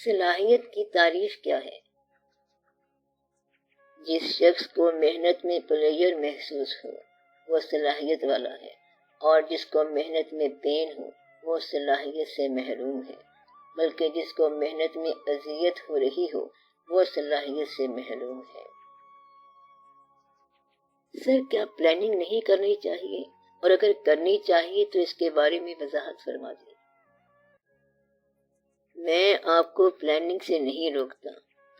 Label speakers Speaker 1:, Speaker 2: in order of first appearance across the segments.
Speaker 1: صلاحیت کی تعریف کیا ہے؟ جس شخص کو محنت میں پلیئر محسوس ہو وہ صلاحیت والا ہے، اور جس کو محنت میں پین ہو وہ صلاحیت سے محروم ہے، بلکہ جس کو محنت میں اذیت ہو رہی ہو وہ صلاحیت سے محروم ہے۔ سر، کیا پلاننگ نہیں کرنی چاہیے؟ اور اگر کرنی چاہیے تو اس کے بارے میں وضاحت فرما دیں۔ میں آپ کو پلاننگ سے نہیں روکتا۔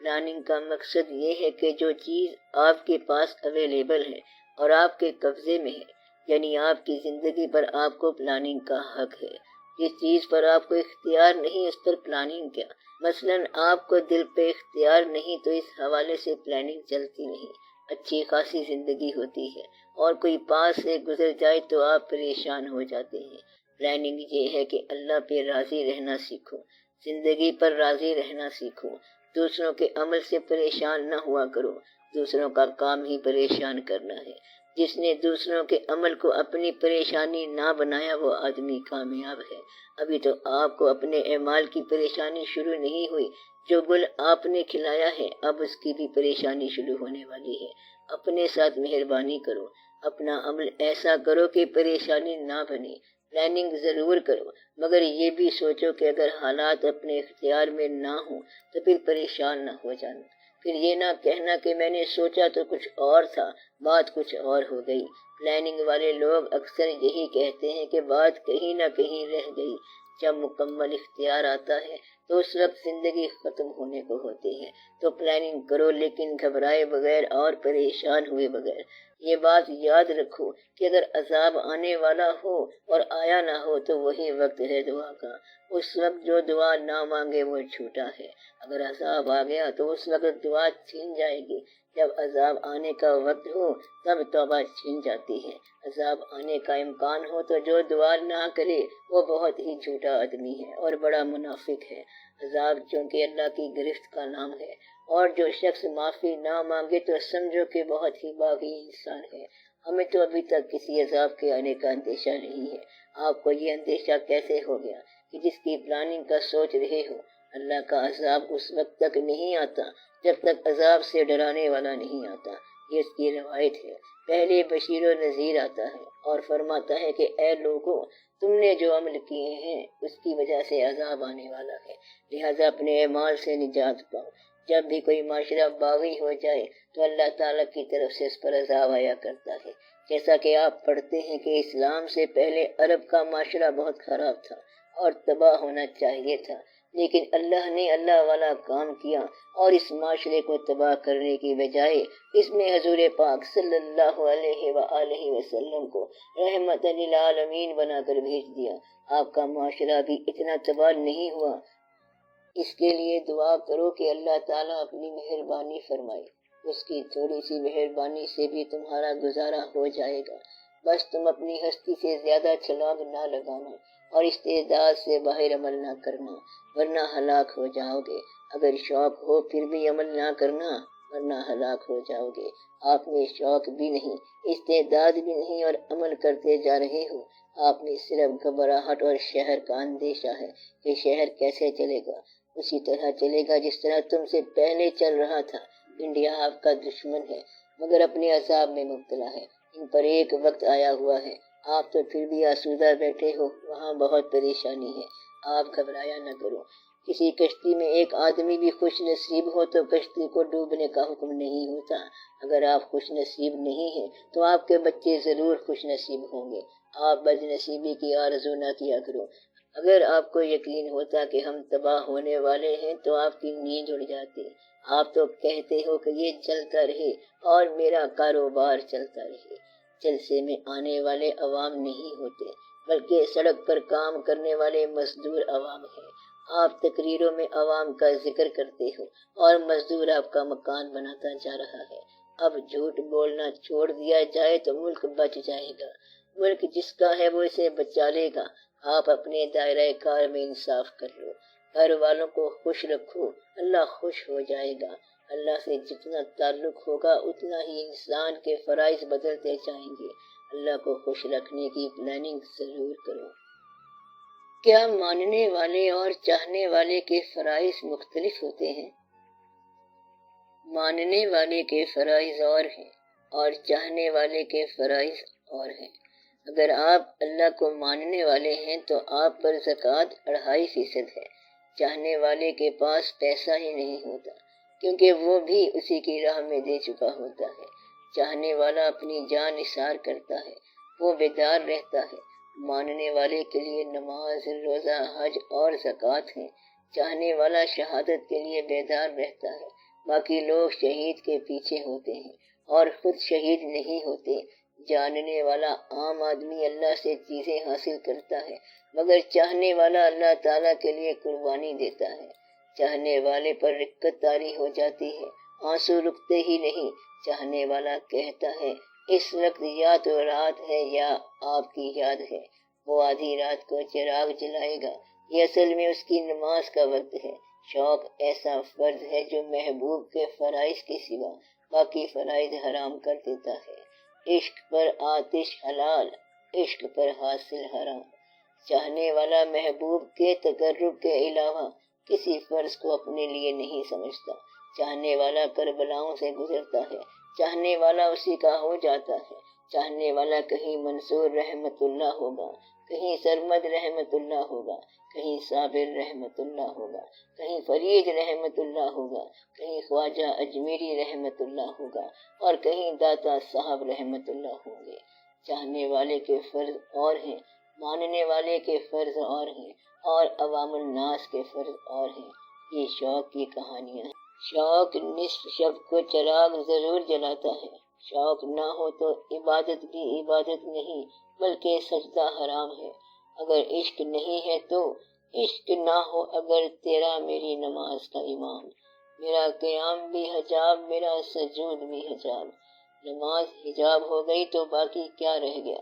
Speaker 1: پلاننگ کا مقصد یہ ہے کہ جو چیز آپ کے پاس اویلیبل ہے اور آپ کے قبضے میں ہے، یعنی آپ کی زندگی پر آپ کو پلاننگ کا حق ہے۔ جس چیز پر آپ کو اختیار نہیں اس پر پلاننگ کیا؟ مثلاً آپ کو دل پہ اختیار نہیں تو اس حوالے سے پلاننگ چلتی نہیں، اچھی خاصی زندگی ہوتی ہے، اور کوئی پاس سے گزر جائے تو آپ پریشان ہو جاتے ہیں۔ پلاننگ یہ ہے کہ اللہ پہ راضی رہنا سیکھو، زندگی پر راضی رہنا سیکھو، دوسروں کے عمل سے پریشان نہ ہوا کرو، دوسروں کا کام ہی پریشان کرنا ہے۔ جس نے دوسروں کے عمل کو اپنی پریشانی نہ بنایا وہ آدمی کامیاب ہے۔ ابھی تو آپ کو اپنے اعمال کی پریشانی شروع نہیں ہوئی، جو گل آپ نے کھلایا ہے اب اس کی بھی پریشانی شروع ہونے والی ہے۔ اپنے ساتھ مہربانی کرو، اپنا عمل ایسا کرو کہ پریشانی نہ بنے۔ پلاننگ ضرور کرو، مگر یہ بھی سوچو کہ اگر حالات اپنے اختیار میں نہ ہوں تو پھر پریشان نہ ہو جانا، پھر یہ نہ کہنا کہ میں نے سوچا تو کچھ اور تھا، بات کچھ اور ہو گئی۔ پلاننگ والے لوگ اکثر یہی کہتے ہیں کہ بات کہیں نہ کہیں رہ گئی۔ جب مکمل اختیار آتا ہے تو اس وقت زندگی ختم ہونے کو ہوتی ہے۔ تو پلاننگ کرو لیکن گھبرائے بغیر اور پریشان ہوئے بغیر۔ یہ بات یاد رکھو کہ اگر عذاب آنے والا ہو اور آیا نہ ہو تو وہی وقت ہے دعا کا۔ اس وقت جو دعا نہ مانگے وہ جھوٹا ہے۔ اگر عذاب آ گیا تو اس وقت دعا چھین جائے گی، جب عذاب آنے کا وقت ہو تب توبہ چھین جاتی ہے۔ عذاب آنے کا امکان ہو تو جو دعا نہ کرے وہ بہت ہی جھوٹا آدمی ہے اور بڑا منافق ہے۔ عذاب چونکہ اللہ کی گرفت کا نام ہے، اور جو شخص معافی نہ مانگے تو سمجھو کہ بہت ہی باغی انسان ہے۔ ہمیں تو ابھی تک کسی عذاب کے آنے کا اندیشہ نہیں ہے۔ آپ کو یہ اندیشہ کیسے ہو گیا کہ جس کی پلاننگ کا سوچ رہے ہو؟ اللہ کا عذاب اس وقت تک نہیں آتا جب تک عذاب سے ڈرانے والا نہیں آتا۔ یہ اس کی روایت ہے۔ پہلے بشیر و نذیر آتا ہے اور فرماتا ہے کہ اے لوگو، تم نے جو عمل کیے ہیں اس کی وجہ سے عذاب آنے والا ہے، لہذا اپنے اعمال سے نجات پاؤ۔ جب بھی کوئی معاشرہ باغی ہو جائے تو اللہ تعالیٰ کی طرف سے اس پر عذاب آیا کرتا ہے۔ جیسا کہ آپ پڑھتے ہیں کہ اسلام سے پہلے عرب کا معاشرہ بہت خراب تھا اور تباہ ہونا چاہیے تھا، لیکن اللہ نے اللہ والا کام کیا اور اس معاشرے کو تباہ کرنے کی بجائے اس میں حضور پاک صلی اللہ علیہ وآلہ وسلم کو رحمت للعالمین بنا کر بھیج دیا۔ آپ کا معاشرہ بھی اتنا تباہ نہیں ہوا۔ اس کے لیے دعا کرو کہ اللہ تعالیٰ اپنی مہربانی فرمائے، اس کی تھوڑی سی مہربانی سے بھی تمہارا گزارا ہو جائے گا۔ بس تم اپنی ہستی سے زیادہ چھلانگ نہ لگانا اور استعداد سے باہر عمل نہ کرنا، ورنہ ہلاک ہو جاؤ گے۔ اگر شوق ہو پھر بھی عمل نہ کرنا، ورنہ ہلاک ہو جاؤ گے۔ آپ میں شوق بھی نہیں، استعداد بھی نہیں اور عمل کرتے جا رہے ہو۔ آپ میں صرف گھبراہٹ اور شہر کا اندیشہ ہے کہ شہر کیسے چلے گا، اسی طرح چلے گا جس طرح تم سے پہلے چل رہا تھا۔ انڈیا آپ کا دشمن ہے مگر اپنے عذاب میں مبتلا ہے، ان پر ایک وقت آیا ہوا ہے۔ آپ تو پھر بھی آسودہ بیٹھے ہو، وہاں بہت پریشانی ہے۔ آپ گھبرایا نہ کرو۔ کسی کشتی میں ایک آدمی بھی خوش نصیب ہو تو کشتی کو ڈوبنے کا حکم نہیں ہوتا۔ اگر آپ خوش نصیب نہیں ہیں تو آپ کے بچے ضرور خوش نصیب ہوں گے۔ آپ بد نصیبی کی آرزو نہ کیا کرو۔ اگر آپ کو یقین ہوتا کہ ہم تباہ ہونے والے ہیں تو آپ کی نیند اڑ جاتی۔ آپ تو کہتے ہو کہ یہ چلتا رہے اور میرا کاروبار چلتا رہے۔ جلسے میں آنے والے عوام نہیں ہوتے بلکہ سڑک پر کام کرنے والے مزدور عوام ہیں۔ آپ تقریروں میں عوام کا ذکر کرتے ہو اور مزدور آپ کا مکان بناتا جا رہا ہے۔ اب جھوٹ بولنا چھوڑ دیا جائے تو ملک بچ جائے گا۔ ملک جس کا ہے وہ اسے بچا لے گا۔ آپ اپنے دائرہ کار میں انصاف کر لو، گھر والوں کو خوش رکھو، اللہ خوش ہو جائے گا۔ اللہ سے جتنا تعلق ہوگا اتنا ہی انسان کے فرائض بدلتے جائیں گے۔ اللہ کو خوش رکھنے کی پلاننگ ضرور کرو۔ کیا ماننے والے اور چاہنے والے کے فرائض مختلف ہوتے ہیں؟ ماننے والے کے فرائض اور ہیں اور چاہنے والے کے فرائض اور ہیں۔ اگر آپ اللہ کو ماننے والے ہیں تو آپ پر زکوٰۃ 2.5% ہے۔ چاہنے والے کے پاس پیسہ ہی نہیں ہوتا کیونکہ وہ بھی اسی کی راہ میں دے چکا ہوتا ہے۔ چاہنے والا اپنی جان نثار کرتا ہے، وہ بیدار رہتا ہے۔ ماننے والے کے لیے نماز، روزہ، حج اور زکوٰۃ ہیں۔ چاہنے والا شہادت کے لیے بیدار رہتا ہے۔ باقی لوگ شہید کے پیچھے ہوتے ہیں اور خود شہید نہیں ہوتے۔ جاننے والا عام آدمی اللہ سے چیزیں حاصل کرتا ہے، مگر چاہنے والا اللہ تعالیٰ کے لیے قربانی دیتا ہے۔ چاہنے والے پر رقت طاری ہو جاتی ہے، آنسو رکتے ہی نہیں۔ چاہنے والا کہتا ہے اس وقت یا تو رات ہے یا آپ کی یاد ہے۔ وہ آدھی رات کو چراغ جلائے گا، یہ اصل میں اس کی نماز کا وقت ہے۔ شوق ایسا فرض ہے جو محبوب کے فرائض کے سوا باقی فرائض حرام کر دیتا ہے۔ عشق پر آتش حلال، عشق پر حاصل حرام۔ چاہنے والا محبوب کے تقرب کے علاوہ کسی فرض کو اپنے لیے نہیں سمجھتا۔ چاہنے والا کربلاؤں سے گزرتا ہے، چاہنے والا اسی کا ہو جاتا ہے۔ چاہنے والا کہیں منصور رحمت اللہ ہوگا، کہیں سرمد رحمت اللہ ہوگا، کہیں صابر رحمت اللہ ہوگا، کہیں فرید رحمت اللہ ہوگا، کہیں خواجہ اجمیری رحمت اللہ ہوگا اور کہیں داتا صاحب رحمت اللہ ہوں گے۔ چاہنے والے کے فرض اور ہیں، ماننے والے کے فرض اور ہیں اور عوام الناس کے فرض اور ہیں۔ یہ شوق کی کہانیاں ہیں۔ شوق نصف شب کو چراغ ضرور جلاتا ہے۔ شوق نہ ہو تو عبادت بھی عبادت نہیں بلکہ سجدہ حرام ہے۔ اگر عشق نہیں ہے تو عشق نہ ہو اگر تیرا میری نماز کا امام۔ میرا قیام بھی حجاب، میرا سجود بھی حجاب۔ نماز حجاب ہو گئی تو باقی کیا رہ گیا؟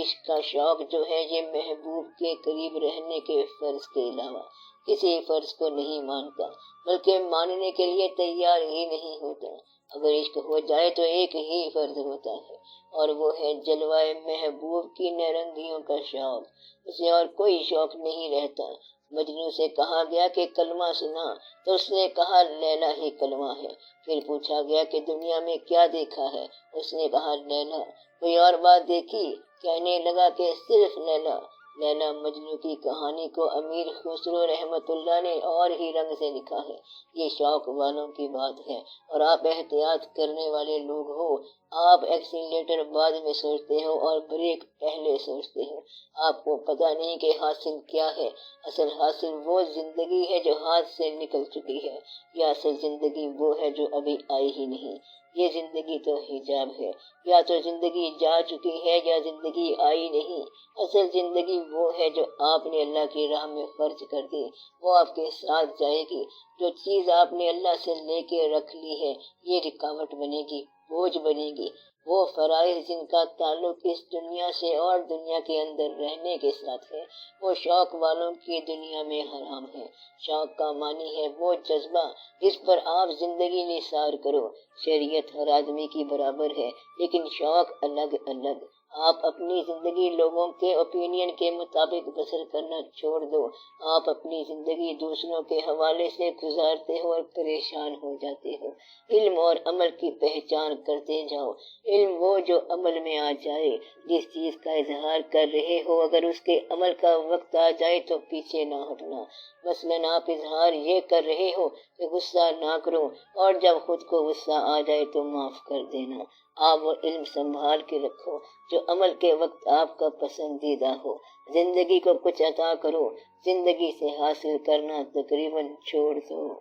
Speaker 1: عشق کا شوق جو ہے یہ محبوب کے قریب رہنے کے فرض کے علاوہ کسی فرض کو نہیں مانتا بلکہ ماننے کے لیے تیار ہی نہیں ہوتا۔ اگر عشق ہو جائے تو ایک ہی فرض ہوتا ہے اور وہ ہے جلوائے محبوب کی نرنگیوں کا شوق۔ اسے اور کوئی شوق نہیں رہتا۔ مجنوں سے کہا گیا کہ کلمہ سنا تو اس نے کہا لیلا ہی کلمہ ہے۔ پھر پوچھا گیا کہ دنیا میں کیا دیکھا ہے؟ اس نے کہا لیلا۔ کوئی اور بات دیکھی؟ کہنے لگا کہ صرف لیلا۔ لیلا مجنوں کی کہانی کو امیر خسرو رحمت اللہ نے اور ہی رنگ سے لکھا ہے۔ یہ شوق والوں کی بات ہے اور آپ احتیاط کرنے والے لوگ ہو۔ آپ ایکسیلیٹر بعد میں سوچتے ہو اور بریک پہلے سوچتے ہو۔ آپ کو پتہ نہیں کہ حاصل کیا ہے۔ اصل حاصل وہ زندگی ہے جو ہاتھ سے نکل چکی ہے، یا اصل زندگی وہ ہے جو ابھی آئی ہی نہیں۔ یہ زندگی تو حجاب ہے، یا تو زندگی جا چکی ہے یا زندگی آئی نہیں۔ اصل زندگی وہ ہے جو آپ نے اللہ کی راہ میں خرچ کر دی، وہ آپ کے ساتھ جائے گی۔ جو چیز آپ نے اللہ سے لے کے رکھ لی ہے یہ رکاوٹ بنے گی، بوجھ بنے گی۔ وہ فرائض جن کا تعلق اس دنیا سے اور دنیا کے اندر رہنے کے ساتھ ہے وہ شوق والوں کی دنیا میں حرام ہے۔ شوق کا معنی ہے وہ جذبہ جس پر آپ زندگی نثار کرو۔ شریعت ہر آدمی کی برابر ہے لیکن شوق الگ الگ۔ آپ اپنی زندگی لوگوں کے اوپینین کے مطابق بسر کرنا چھوڑ دو۔ آپ اپنی زندگی دوسروں کے حوالے سے گزارتے ہو اور پریشان ہو جاتے ہو۔ علم اور عمل کی پہچان کرتے جاؤ۔ علم وہ جو عمل میں آ جائے۔ جس چیز کا اظہار کر رہے ہو اگر اس کے عمل کا وقت آ جائے تو پیچھے نہ ہٹنا۔ مثلاً آپ اظہار یہ کر رہے ہو کہ غصہ نہ کرو اور جب خود کو غصہ آ جائے تو معاف کر دینا۔ آپ وہ علم سنبھال کے رکھو جو عمل کے وقت آپ کا پسندیدہ ہو۔ زندگی کو کچھ عطا کرو، زندگی سے حاصل کرنا تقریباً چھوڑ دو۔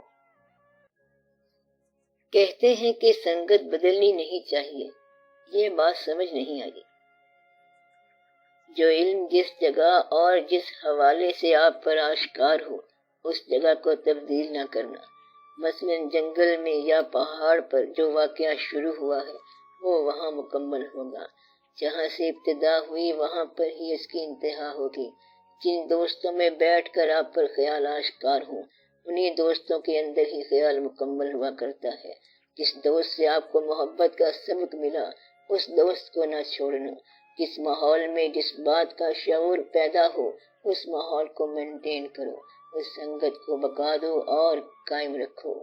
Speaker 1: کہتے ہیں کہ سنگت بدلنی نہیں چاہیے، یہ بات سمجھ نہیں آئی۔ جو علم جس جگہ اور جس حوالے سے آپ پر آشکار ہو اس جگہ کو تبدیل نہ کرنا۔ مثلاً جنگل میں یا پہاڑ پر جو واقعہ شروع ہوا ہے وہ وہاں مکمل ہوگا۔ جہاں سے ابتدا ہوئی وہاں پر ہی اس کی انتہا ہوگی۔ جن دوستوں میں بیٹھ کر آپ پر خیال آشکار ہوں انہی دوستوں کے اندر ہی خیال مکمل ہوا کرتا ہے۔ جس دوست سے آپ کو محبت کا سبق ملا اس دوست کو نہ چھوڑنا۔ جس ماحول میں جس بات کا شعور پیدا ہو اس ماحول کو مینٹین کرو، اس سنگت کو بقا دو اور قائم رکھو۔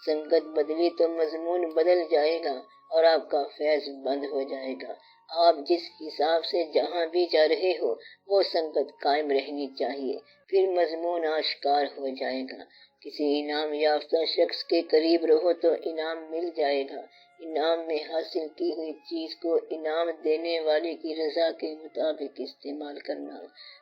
Speaker 1: سنگت بدلی تو مضمون بدل جائے گا اور آپ کا فیض بند ہو جائے گا۔ آپ جس حساب سے جہاں بھی جا رہے ہو وہ سنگت قائم رہنی چاہیے، پھر مضمون آشکار ہو جائے گا۔ کسی انعام یافتہ شخص کے قریب رہو تو انعام مل جائے گا۔ انعام میں حاصل کی ہوئی چیز کو انعام دینے والے کی رضا کے مطابق استعمال کرنا،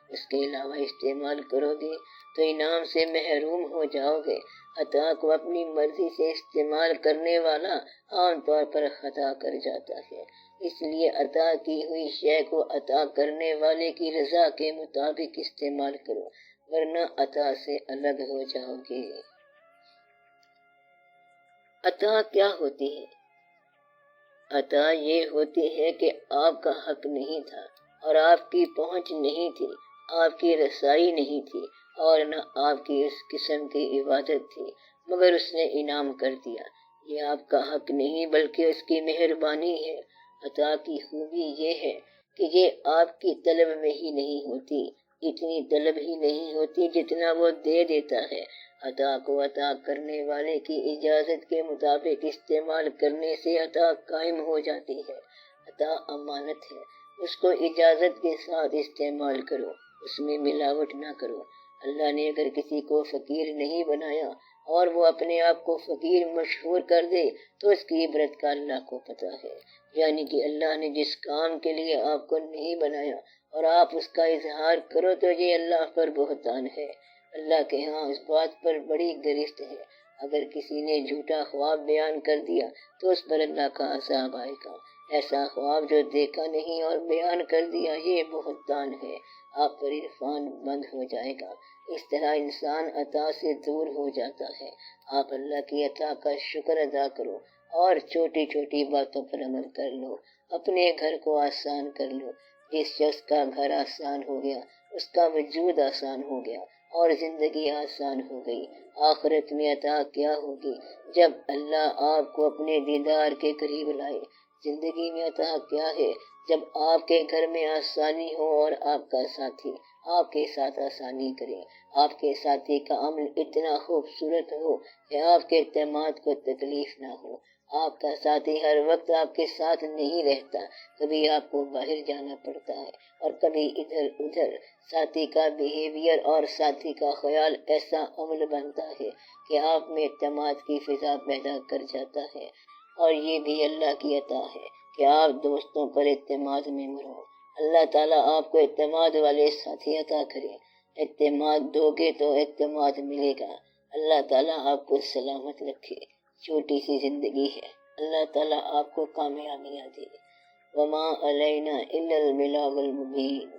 Speaker 1: اس کے علاوہ استعمال کرو گے تو انعام سے محروم ہو جاؤ گے۔ عطا کو اپنی مرضی سے استعمال کرنے والا عام طور پر خطا کر جاتا ہے، اس لیے عطا کی ہوئی شے کو عطا کرنے والے کی رضا کے مطابق استعمال کرو، ورنہ عطا سے الگ ہو جاؤ گے۔ عطا کیا ہوتی ہے؟ عطا یہ ہوتی ہے کہ آپ کا حق نہیں تھا اور آپ کی پہنچ نہیں تھی، آپ کی رسائی نہیں تھی اور نہ آپ کی اس قسم کی عبادت تھی، مگر اس نے انعام کر دیا۔ یہ آپ کا حق نہیں بلکہ اس کی مہربانی ہے۔ عطا کی خوبی یہ ہے کہ یہ آپ کی طلب میں ہی نہیں ہوتی، اتنی طلب ہی نہیں ہوتی جتنا وہ دے دیتا ہے۔ عطا کو عطا کرنے والے کی اجازت کے مطابق استعمال کرنے سے عطا قائم ہو جاتی ہے۔ عطا امانت ہے، اس کو اجازت کے ساتھ استعمال کرو، اس میں ملاوٹ نہ کرو۔ اللہ نے اگر کسی کو فقیر نہیں بنایا اور وہ اپنے آپ کو فقیر مشہور کر دے تو اس کی عبرت کا اللہ کو پتہ ہے، یعنی کہ اللہ نے جس کام کے لیے آپ کو نہیں بنایا اور آپ اس کا اظہار کرو تو یہ اللہ پر بہتان ہے۔ اللہ کے ہاں اس بات پر بڑی گرفت ہے، اگر کسی نے جھوٹا خواب بیان کر دیا تو اس پر اللہ کا عذاب آئے گا۔ ایسا خواب جو دیکھا نہیں اور بیان کر دیا یہ بہتان ہے، آپ پر عرفان بند ہو جائے گا۔ اس طرح انسان عطا سے دور ہو جاتا ہے۔ آپ اللہ کی عطا کا شکر ادا کرو اور چھوٹی چھوٹی باتوں پر عمل کر لو، اپنے گھر کو آسان کر لو۔ جس شخص کا گھر آسان ہو گیا اس کا وجود آسان ہو گیا اور زندگی آسان ہو گئی۔ آخرت میں عطا کیا ہوگی جب اللہ آپ کو اپنے دیدار کے قریب لائے۔ زندگی میں عطا کیا ہے جب آپ کے گھر میں آسانی ہو اور آپ کا ساتھی آپ کے ساتھ آسانی کرے، آپ کے ساتھی کا عمل اتنا خوبصورت ہو کہ آپ کے اعتماد کو تکلیف نہ ہو۔ آپ کا ساتھی ہر وقت آپ کے ساتھ نہیں رہتا، کبھی آپ کو باہر جانا پڑتا ہے اور کبھی ادھر ادھر۔ ساتھی کا بیہیویئر اور ساتھی کا خیال ایسا عمل بنتا ہے کہ آپ میں اعتماد کی فضا پیدا کر جاتا ہے، اور یہ بھی اللہ کی عطا ہے کہ آپ دوستوں پر اعتماد میں مرو۔ اللہ تعالیٰ آپ کو اعتماد والے ساتھی عطا کرے۔ اعتماد دو گے تو اعتماد ملے گا۔ اللہ تعالیٰ آپ کو سلامت رکھے۔ چھوٹی سی زندگی ہے، اللہ تعالیٰ آپ کو کامیابیاں دے۔ وما علینا الا البلاغ المبین۔